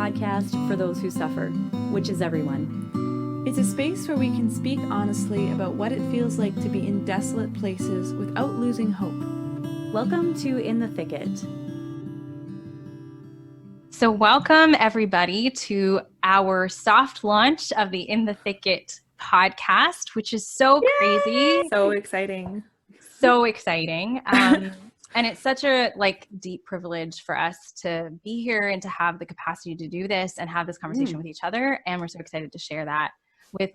podcast for those who suffer, which is everyone. It's a space where we can speak honestly about what it feels like to be in desolate places without losing hope. Welcome to In the Thicket. So welcome everybody to our soft launch of the In the Thicket podcast, which is so crazy. So exciting. So exciting. And it's such a deep privilege for us to be here and to have the capacity to do this and have this conversation with each other. And we're so excited to share that with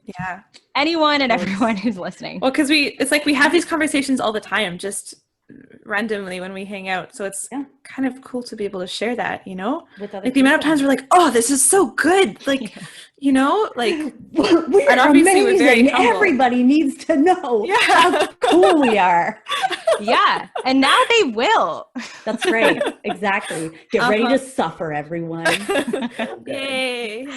anyone and everyone who's listening. Well, because it's like we have these conversations all the time, just randomly when we hang out. So it's kind of cool to be able to share that, you know? Like the amount of times we're like, oh, this is so good. Like, you know, like we're and obviously amazing. We're very humble. Everybody needs to know how cool we are. Yeah. And now they will. That's right. Exactly. Get ready to suffer, everyone. Yay.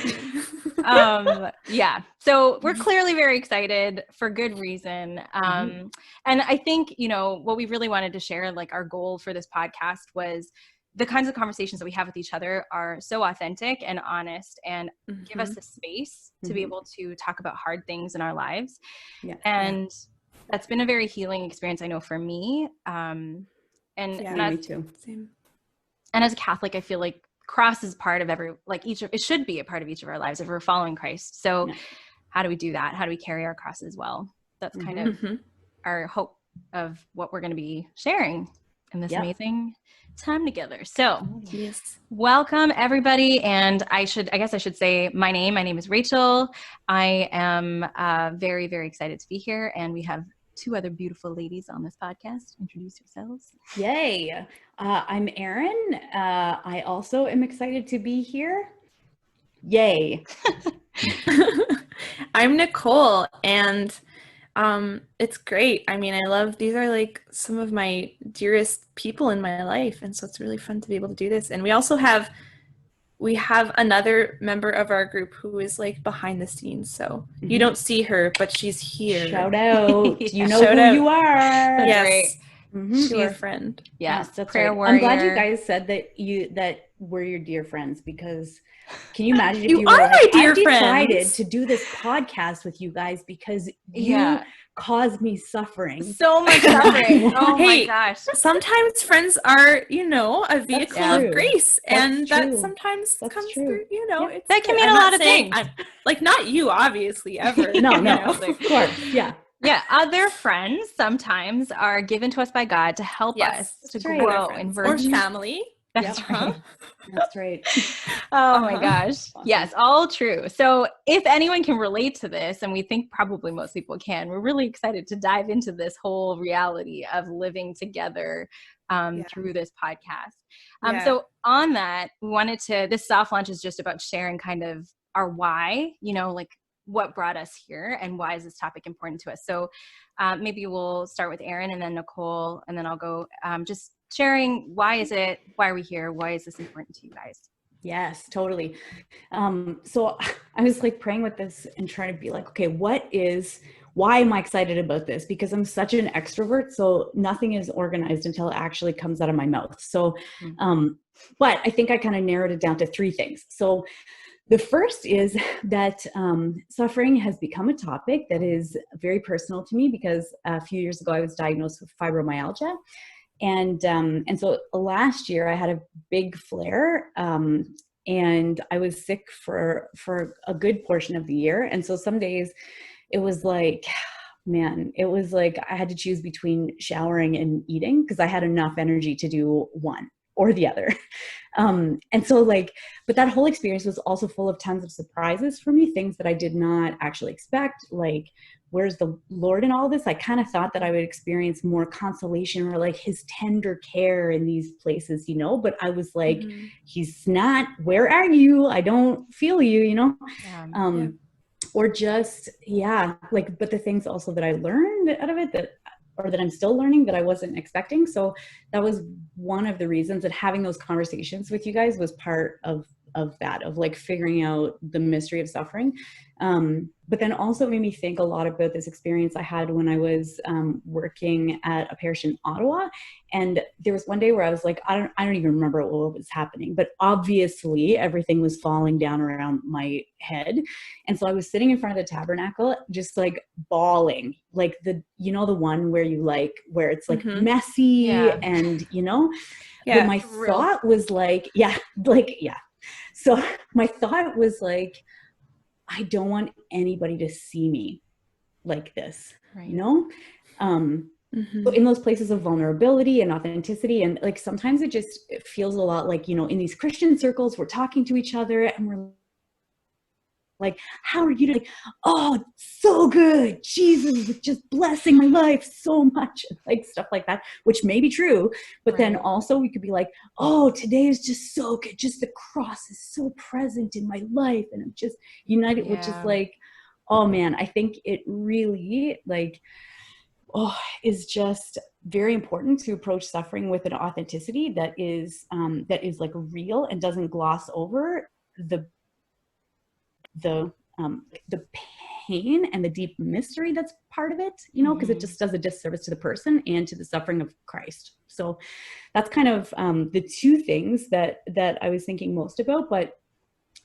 Yeah. So we're clearly very excited for good reason. And I think, you know, what we really wanted to share, like our goal for this podcast was the kinds of conversations that we have with each other are so authentic and honest and give us the space to be able to talk about hard things in our lives. Yeah. And that's been a very healing experience, I know, for me. And me too. Same. And as a Catholic, I feel like cross is part of it should be a part of each of our lives if we're following Christ. So how do we do that? How do we carry our cross as well? That's kind of our hope of what we're going to be sharing in this amazing time together. So welcome everybody. And I guess I should say my name is Rachael. I am very, very excited to be here. And we have two other beautiful ladies on this podcast. Introduce yourselves. Yay. I'm Erin. I also am excited to be here. Yay. I'm Nicole, and it's great. I mean, these are like some of my dearest people in my life, and so it's really fun to be able to do this. And we also have another member of our group who is like behind the scenes, so you don't see her, but she's here. Shout out. You know who you are. Yes. She's our friend. Yes, that's prayer right. warrior. I'm glad you guys said that we're your dear friends, because can you imagine if you you are were my dear I decided friends. to do this podcast with you guys because you caused me suffering. So much suffering. Oh my gosh. Sometimes friends are, you know, a vehicle of grace. That's that true. sometimes That's comes true. through, you know. It's that can good. mean I'm a not lot of saying- things. like not you, obviously, ever. No, Like, of course. Yeah. Yeah, other friends sometimes are given to us by God to help us to grow in virtue. Or family. That's right. That's right. Oh my gosh. Yes, all true. So if anyone can relate to this, and we think probably most people can, we're really excited to dive into this whole reality of living together through this podcast. So on that, we wanted this soft launch is just about sharing kind of our why, you know, like what brought us here and why is this topic important to us. So maybe we'll start with Erin and then Nicole, and then I'll go just sharing why are we here? Why is this important to you guys? Yes, totally. So I was like praying with this and trying to be like, okay, why am I excited about this? Because I'm such an extrovert, so nothing is organized until it actually comes out of my mouth. So, but I think I kind of narrowed it down to three things. So the first is that suffering has become a topic that is very personal to me because a few years ago I was diagnosed with fibromyalgia. And so last year I had a big flare, and I was sick for a good portion of the year. And so some days it was like, man, it was like I had to choose between showering and eating because I had enough energy to do one or the other. And so but that whole experience was also full of tons of surprises for me, things that I did not actually expect, like, where's the Lord in all this? I kind of thought that I would experience more consolation or like his tender care in these places, you know, but I was like, he's not, where are you? I don't feel you, you know? Or just, but the things also that I learned out of it that I'm still learning that I wasn't expecting. So that was one of the reasons that having those conversations with you guys was part of that, of like figuring out the mystery of suffering. but then also made me think a lot about this experience I had when I was working at a parish in Ottawa. And there was one day where I was like, I don't even remember what was happening, but obviously everything was falling down around my head. And so I was sitting in front of the tabernacle, just like bawling, like the one where where it's like messy and, but my thought was like, So my thought was like, I don't want anybody to see me like this, So in those places of vulnerability and authenticity, and like sometimes it feels a lot like, in these Christian circles, we're talking to each other and we're like, how are you doing? Oh, so good. Jesus is just blessing my life so much, like stuff like that, which may be true. But then also we could be like, oh, today is just so good. Just the cross is so present in my life. And I'm just united, which is like, oh man, I think it really is just very important to approach suffering with an authenticity that is like real and doesn't gloss over the pain and the deep mystery that's part of it, because it just does a disservice to the person and to the suffering of Christ. So that's kind of the two things that I was thinking most about. But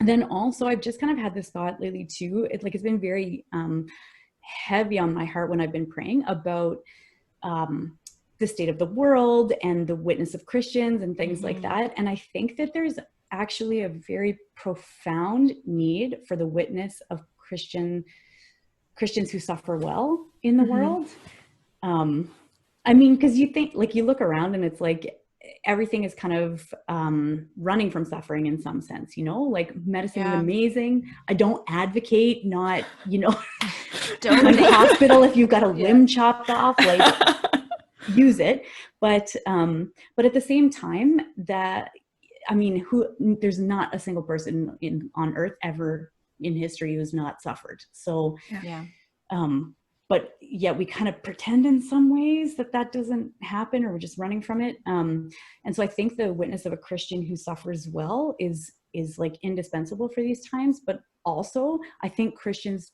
then also I've just kind of had this thought lately too. It's been very heavy on my heart when I've been praying about the state of the world and the witness of Christians and things like that. And I think that there's actually a very profound need for the witness of Christians who suffer well in the world. I mean, because you think, like, you look around and it's like everything is kind of running from suffering in some sense, like medicine is amazing. I don't advocate not, don't go to the hospital if you've got a limb chopped off, like use it. But at the same time there's not a single person on earth ever in history who's not suffered. So, but yet we kind of pretend in some ways that doesn't happen, or we're just running from it. And so I think the witness of a Christian who suffers well is like indispensable for these times. But also I think Christians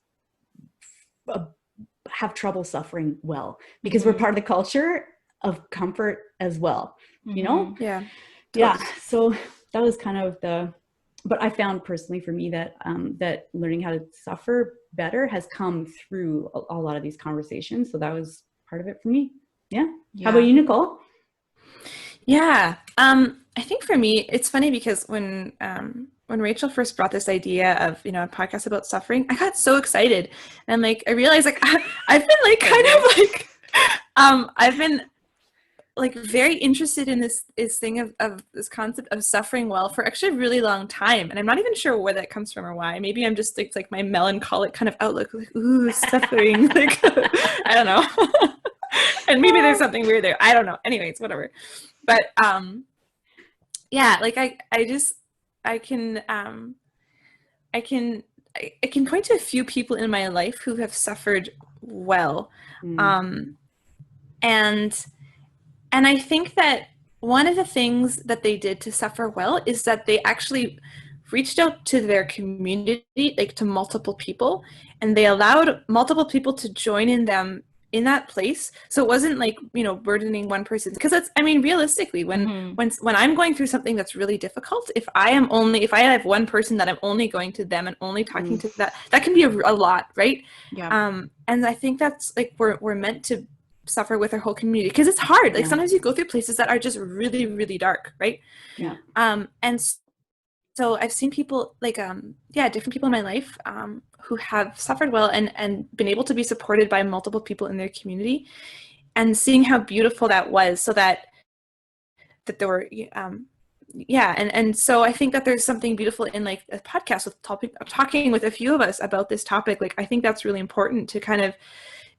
have trouble suffering well because we're part of the culture of comfort as well, Yeah. So that was kind of but I found personally for me that that learning how to suffer better has come through a lot of these conversations. So that was part of it for me. Yeah. How about you, Nicole? Yeah. I think for me, it's funny because when Rachael first brought this idea of, a podcast about suffering, I got so excited. And I realized I've been very interested in this thing of this concept of suffering well for actually a really long time. And I'm not even sure where that comes from or why. Maybe I'm just like my melancholic kind of outlook, ooh, suffering. I don't know. And maybe there's something weird there. I don't know. Anyways, whatever. But I can point to a few people in my life who have suffered well. And I think that one of the things that they did to suffer well is that they actually reached out to their community, to multiple people, and they allowed multiple people to join in them in that place. So it wasn't burdening one person, because that's, realistically, when I'm going through something that's really difficult, if I have one person that I'm only going to them and only talking to that can be a lot, right? Yeah. And I think that's we're meant to suffer with our whole community, because it's hard. Sometimes you go through places that are just really, really dark, right? Yeah. And so I've seen people different people in my life who have suffered well and been able to be supported by multiple people in their community, and seeing how beautiful that was, so that there were and so I think that there's something beautiful in a podcast with talking with a few of us about this topic. I think that's really important to kind of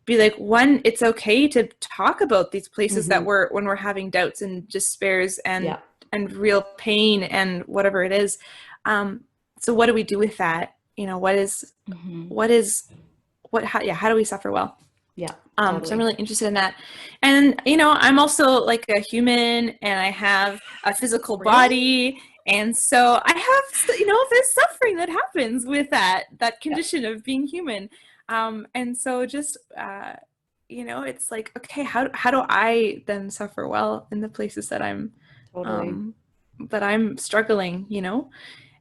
be one, it's okay to talk about these places that when we're having doubts and despairs and real pain and whatever it is. So what do we do with that? How do we suffer well? Yeah. Totally. So I'm really interested in that. And, I'm also a human, and I have a physical body. And so I have, there's suffering that happens with that condition of being human. And so just, you know, it's like, okay, how do I then suffer well in the places that I'm struggling, you know,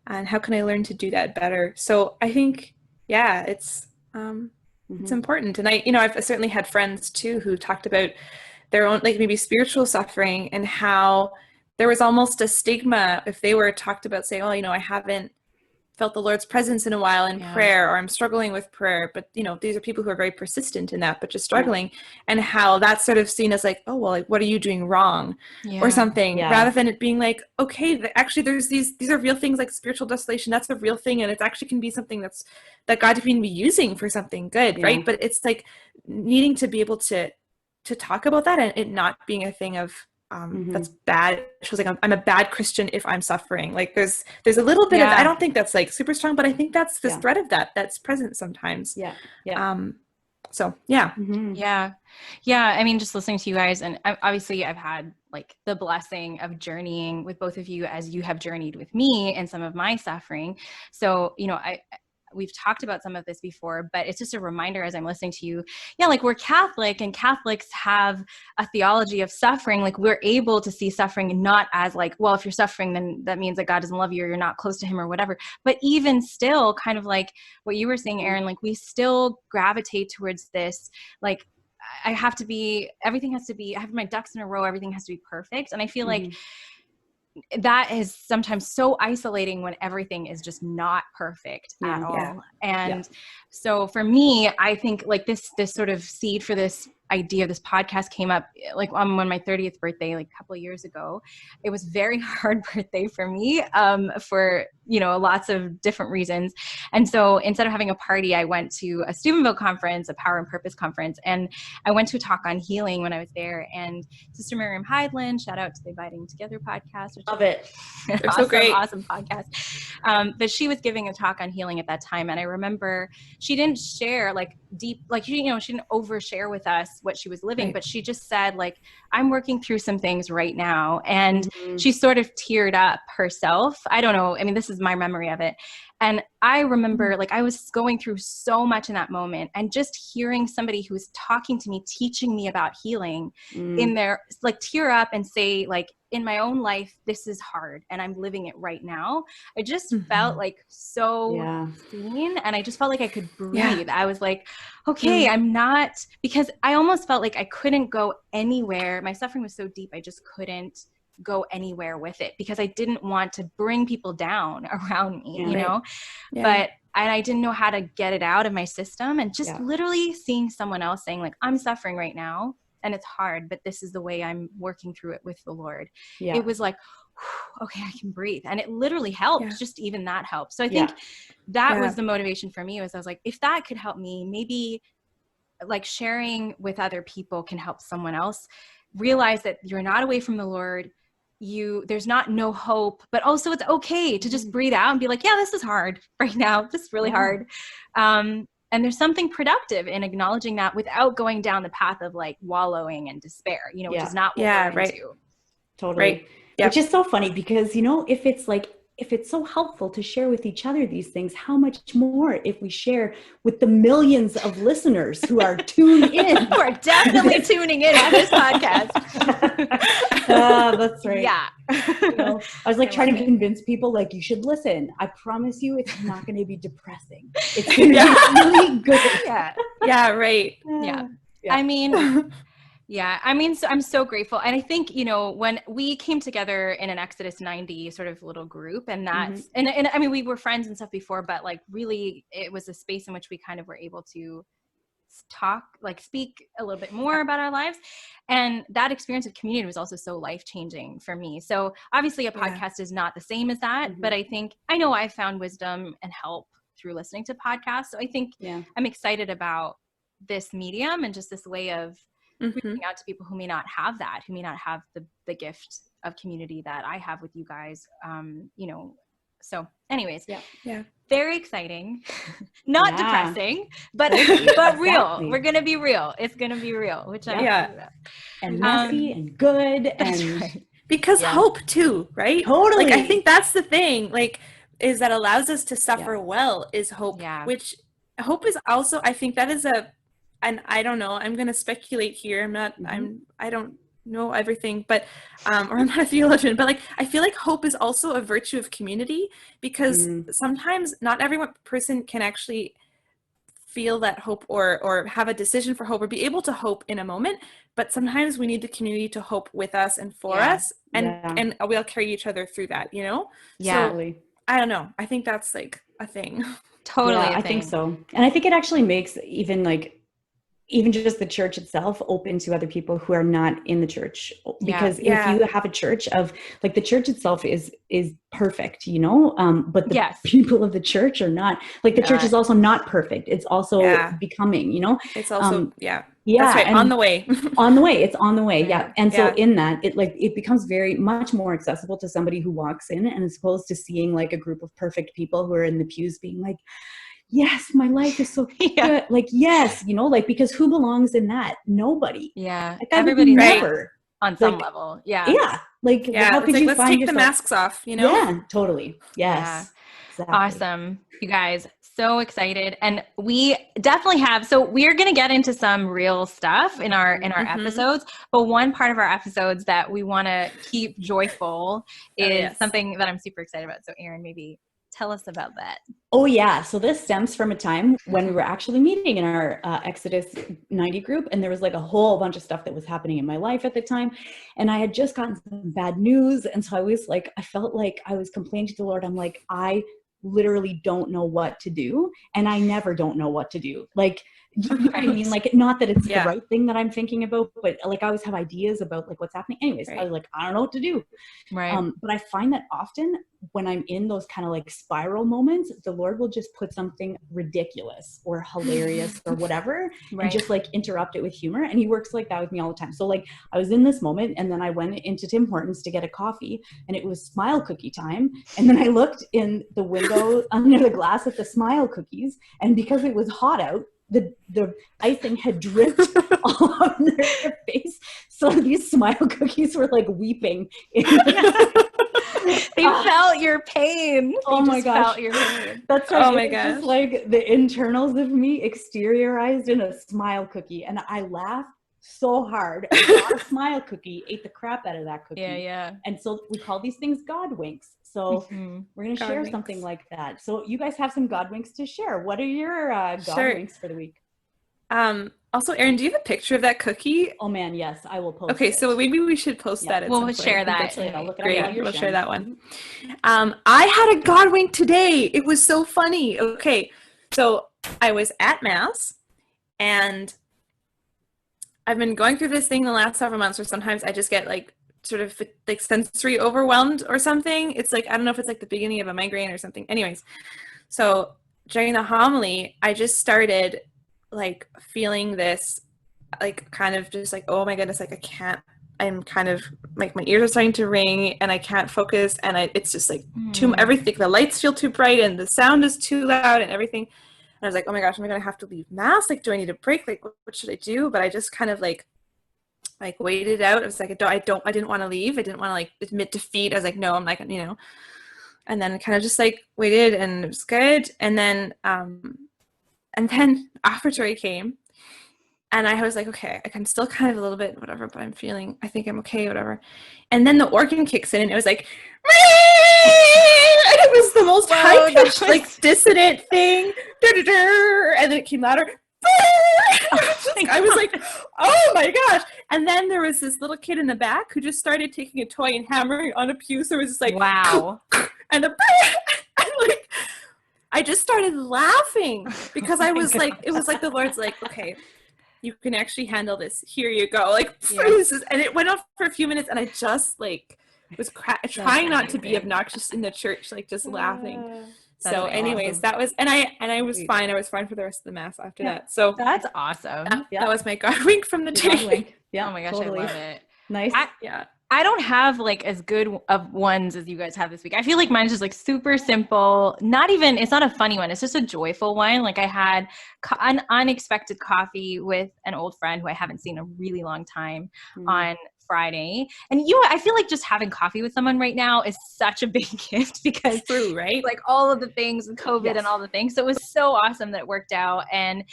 and how can I learn to do that better? So I think, yeah, it's important. And I've certainly had friends too who talked about their own, like maybe spiritual suffering, and how there was almost a stigma if they were talked about saying, oh, you know, I haven't felt the Lord's presence in a while in prayer, or I'm struggling with prayer. But, you know, these are people who are very persistent in that, but just struggling, and how that's sort of seen as like, oh, well, like, what are you doing wrong or something, rather than it being like, okay, actually there's these are real things, like spiritual desolation. That's a real thing. And it actually can be something that God can be using for something good. Right. But it's like needing to be able to talk about that, and it not being a thing of, that's bad. She was like, I'm a bad Christian if I'm suffering. Like there's a little bit of, I don't think that's like super strong, but I think that's the thread of that's present sometimes. So yeah. I mean, just listening to you guys, and obviously I've had like the blessing of journeying with both of you as you have journeyed with me and some of my suffering. So, you know, we've talked about some of this before, but it's just a reminder as I'm listening to you. Yeah, like we're Catholic, and Catholics have a theology of suffering. Like we're able to see suffering not as like, well, if you're suffering, then that means that God doesn't love you or you're not close to him or whatever. But even still, kind of like what you were saying, Erin, like we still gravitate towards this, like everything has to be, I have my ducks in a row, everything has to be perfect. And I feel like that is sometimes so isolating when everything is just not perfect at all. And so for me, I think like this sort of seed for this idea, this podcast came up like on my 30th birthday, like a couple of years ago. It was a very hard birthday for me, for, you know, lots of different reasons. And so instead of having a party, I went to a Steubenville conference, a Power and Purpose conference. And I went to a talk on healing when I was there. And Sister Miriam Heidland, shout out to the Abiding Together podcast. Love it. They're so great. Awesome podcast. But she was giving a talk on healing at that time. And I remember she didn't share like deep, like, she didn't overshare with us what she was living, but she just said like, I'm working through some things right now. And she sort of teared up herself. I don't know. I mean, this is my memory of it. And I remember like I was going through so much in that moment, and just hearing somebody who was talking to me, teaching me about healing in there, like tear up and say like, in my own life, this is hard and I'm living it right now. I just felt like so seen, and I just felt like I could breathe. I was like, okay, I'm not, because I almost felt like I couldn't go anywhere. My suffering was so deep. I just couldn't go anywhere with it because I didn't want to bring people down around me, you know, but I didn't know how to get it out of my system. And just literally seeing someone else saying like, I'm suffering right now and it's hard, but this is the way I'm working through it with the Lord. It was like, okay, I can breathe. And it literally helped. Just even that helped. So I think that was the motivation for me, was I was like, if that could help me, maybe like sharing with other people can help someone else realize that you're not away from the Lord. There's not no hope, but also it's okay to just breathe out and be like, yeah, this is hard right now. This is really hard. And there's something productive in acknowledging that without going down the path of like wallowing and despair, you know, which is not what we're into. Totally. Which is so funny because, you know, if it's so helpful to share with each other these things, how much more if we share with the millions of listeners who are tuned in. Who are definitely tuning in on this podcast. That's right. Yeah. You know, I was like trying to convince people, like, you should listen. I promise you it's not going to be depressing. It's going to be really good. Yeah, right. Yeah. I mean... Yeah, I mean, so I'm so grateful. And I think, you know, when we came together in an Exodus 90 sort of little group, and that's, and I mean, we were friends and stuff before, but like really it was a space in which we kind of were able to talk, like speak a little bit more about our lives. And that experience of community was also so life-changing for me. So obviously a podcast is not the same as that, but I know I found wisdom and help through listening to podcasts. So I think I'm excited about this medium and just this way of reaching out to people who may not have that, who may not have the gift of community that I have with you guys. You know, so anyways, very exciting, not depressing, but real. We're going to be real. It's going to be real, which I'm happy about. And messy and good. And because hope too, right? Totally. Like, I think that's the thing, like, is that allows us to suffer well is hope, which hope is also, I think that is and I don't know, I'm going to speculate here. I don't know everything, but, or I'm not a theologian, but like, I feel like hope is also a virtue of community, because sometimes not every person can actually feel that hope or have a decision for hope or be able to hope in a moment, but sometimes we need the community to hope with us and for us, and we'll carry each other through that, you know? So I don't know. I think that's like a thing. Totally. I think so. And I think it actually makes even just the church itself open to other people who are not in the church, because if you have a church of like, the church itself is perfect, you know, but the people of the church are not, like, the church is also not perfect. It's also becoming, you know, it's also that's right, and on the way. it's on the way. And so in that, it becomes very much more accessible to somebody who walks in, and as opposed to seeing like a group of perfect people who are in the pews being like, yes, my life is so good. Like, yes, you know, like, because who belongs in that? Nobody. Yeah. Like, everybody never on some level. Yeah. Like, how could you let's find take the masks off, you know? Yeah, totally. Yes. Yeah. Exactly. Awesome. You guys, so excited. And we definitely have, so we're going to get into some real stuff in our episodes, but one part of our episodes that we want to keep joyful is something that I'm super excited about. So Erin, maybe tell us about that. Oh yeah. So this stems from a time when we were actually meeting in our Exodus 90 group, and there was like a whole bunch of stuff that was happening in my life at the time. And I had just gotten some bad news. And so I felt like I was complaining to the Lord. I'm like, I literally don't know what to do. And I never don't know what to do. Like, you know what I mean? Like, not that it's the right thing that I'm thinking about, but like, I always have ideas about like what's happening. Anyways, I was like, I don't know what to do. Right. But I find that often when I'm in those kind of like spiral moments, the Lord will just put something ridiculous or hilarious or whatever, and just like interrupt it with humor. And he works like that with me all the time. So like, I was in this moment, and then I went into Tim Hortons to get a coffee, and it was smile cookie time. And then I looked in the window under the glass at the smile cookies, and because it was hot out, the icing had dripped all on their face. So these smile cookies were like weeping. They felt your pain. Oh my gosh. Felt your pain. That's right. Oh my gosh. Just like the internals of me exteriorized in a smile cookie. And I laughed so hard. I got a smile cookie, ate the crap out of that cookie. Yeah. And so we call these things God winks. So we're going to share something like that. So you guys have some God winks to share. What are your God winks for the week? Also, Erin, do you have a picture of that cookie? Oh man, yes, I will post it. So maybe we should post that at some point. We'll share that. Great, we'll share that one. I had a God wink today. It was so funny. Okay, so I was at Mass, and I've been going through this thing the last several months where sometimes I just get like sort of like sensory overwhelmed or something. It's like, I don't know if it's like the beginning of a migraine or something. Anyways, so during the homily, I just started like feeling this like kind of just like, oh my goodness, like I'm kind of like my ears are starting to ring and I can't focus, and it's just like everything, the lights feel too bright and the sound is too loud and everything. And I was like, oh my gosh, am I gonna have to leave Mass? Like, do I need a break? Like, what should I do? But I just kind of like waited out. I was like, I didn't want to leave. I didn't want to like admit defeat. I was like, no, I'm not gonna, you know. And then kind of just like waited, and it was good. And then offertory came, and I was like, okay, I can still kind of a little bit whatever, but I think I'm okay, whatever. And then the organ kicks in, and it was like, and it was the most high-pitched, like dissonant thing, and then it came louder. I was like, oh my gosh. And then there was this little kid in the back who just started taking a toy and hammering on a pew. So it was just like, wow. And like, I just started laughing because I was like, it was like the Lord's like, okay, you can actually handle this. Here you go. Like, and it went on for a few minutes, and I just like was trying not to be obnoxious in the church, like just laughing. So anyways, awesome. That was, and I was fine. I was fine for the rest of the Mass after that. So that's awesome. That was my God wink from the day. Yeah. Oh my gosh, totally. I love it. Nice. I don't have like as good of ones as you guys have this week. I feel like mine's just like super simple. It's not a funny one. It's just a joyful one. Like I had an unexpected coffee with an old friend who I haven't seen in a really long time on Friday. And I feel like just having coffee with someone right now is such a big gift because true, right? Like all of the things with COVID and all the things. So it was so awesome that it worked out. And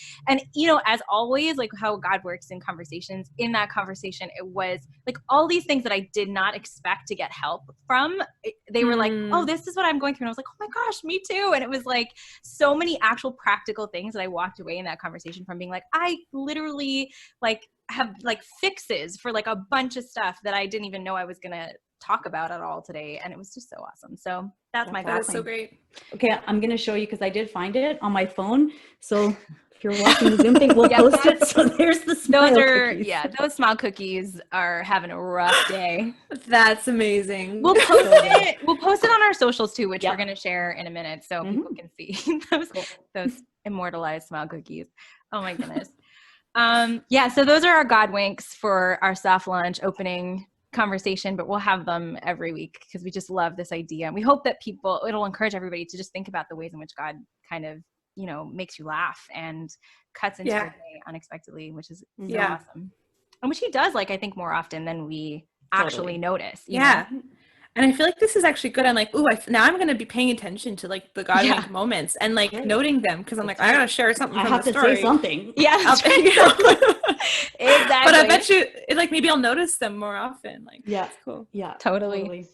as always, like how God works in conversations, in that conversation, it was like all these things that I did not expect to get help from. They were like, oh, this is what I'm going through. And I was like, oh my gosh, me too. And it was like so many actual practical things that I walked away in that conversation from being like, I literally like have like fixes for like a bunch of stuff that I didn't even know I was going to talk about at all today. And it was just so awesome. So that's my That was so great. Okay, I'm going to show you because I did find it on my phone. So if you're watching the Zoom thing, we'll post it. So there's the smile cookies. Yeah, those smile cookies are having a rough day. That's amazing. We'll post it. We'll post it on our socials too, which we're going to share in a minute so people can see those immortalized smile cookies. Oh my goodness. So those are our God winks for our soft launch opening conversation, but we'll have them every week because we just love this idea. And we hope that it'll encourage everybody to just think about the ways in which God kind of, makes you laugh and cuts into your day unexpectedly, which is so awesome. And which he does, like, I think more often than we actually notice. You know? And I feel like this is actually good. I'm like, now I'm going to be paying attention to like the God wink moments and like noting them because I'm like, I got to share something from the story. I have to say something. Yeah. Exactly. But I bet you, maybe I'll notice them more often. Like, that's cool. Yeah, totally.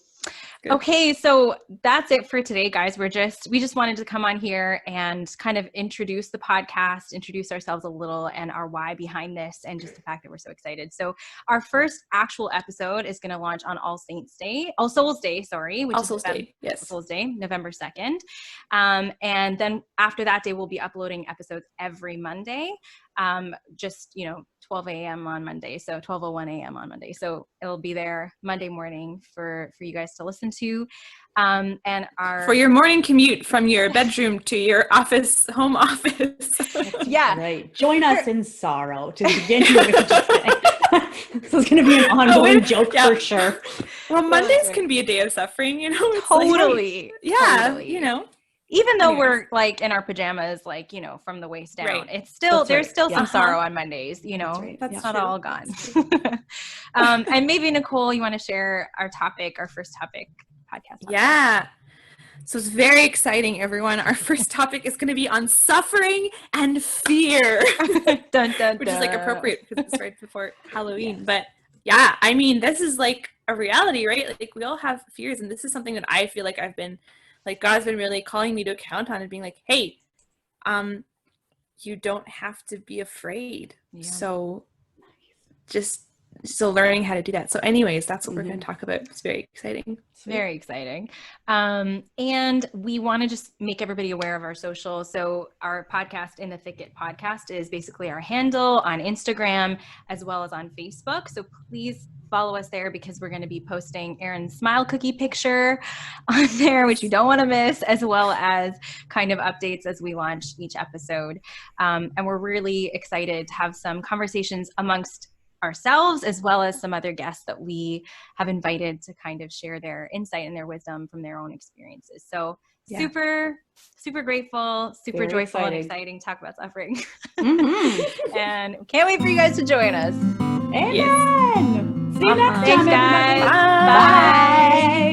Good. Okay, so that's it for today, guys. We just wanted to come on here and kind of introduce the podcast, introduce ourselves a little and our why behind this, and just the fact that we're so excited. So our first actual episode is going to launch on All Souls Day, November 2nd. And then after that day, we'll be uploading episodes every Monday, 12 a.m. on Monday. So 12:01 a.m. on Monday. So it'll be there Monday morning for you guys to listen to. And for your morning commute from your bedroom to your home office. Right. Join us in sorrow to begin with. This is going to be an ongoing joke for sure. Well, Mondays can be a day of suffering, It's totally. Totally. Even though we're like in our pajamas, like, from the waist down, it's still, there's still some sorrow on Mondays, that's not all gone. And maybe Nicole, you want to share our first topic podcast. Yeah. So it's very exciting, everyone. Our first topic is going to be on suffering and fear, dun, dun, which is like appropriate because it's right before Halloween. But yeah, I mean, this is like a reality, right? Like we all have fears. And this is something that I feel like God's been really calling me to account on and being like, hey, you don't have to be afraid. Yeah. So learning how to do that. So anyways, that's what we're going to talk about. It's very exciting. Very exciting. And we want to just make everybody aware of our social. So our podcast, In the Thicket podcast, is basically our handle on Instagram as well as on Facebook. So please follow us there because we're going to be posting Erin's smile cookie picture on there, which you don't want to miss, as well as kind of updates as we launch each episode. And we're really excited to have some conversations amongst ourselves as well as some other guests that we have invited to kind of share their insight and their wisdom from their own experiences. So super, super grateful, super very joyful and exciting. Talk about suffering. And can't wait for you guys to join us. Amen. See you next time, Thanks, guys. everybody. Bye.